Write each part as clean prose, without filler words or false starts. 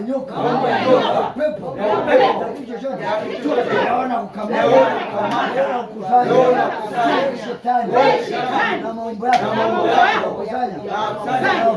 nyoka, pepo, chochote naona kukamata, kukusanya shetani na mambo yake, kukusanya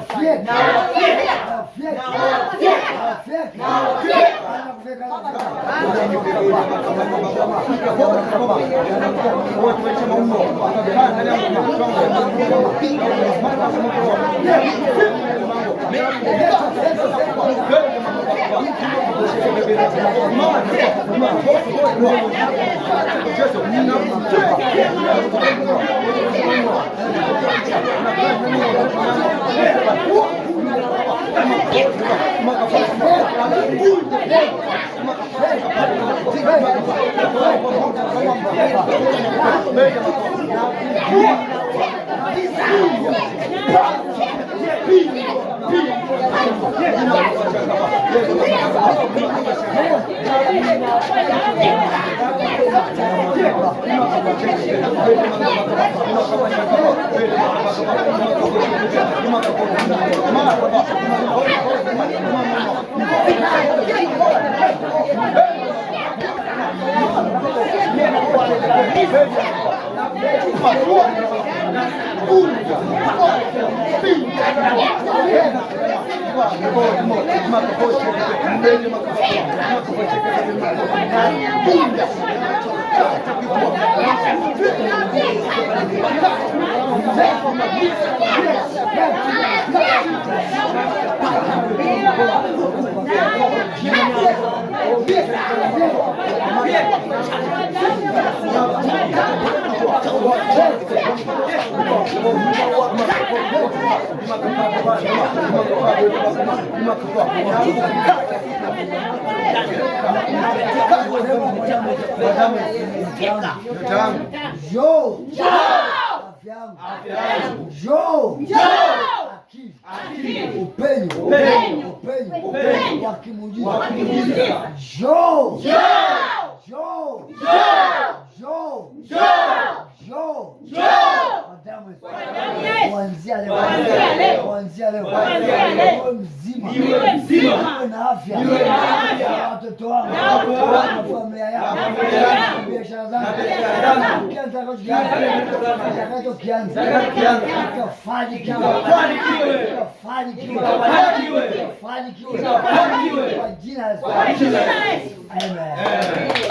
upenyo wa kimuujiza. Kuanzia leo mzima na afya, watoto wangu, familia yangu, biashara zangu, fanikiwe kwa jina la Yesu. Amen.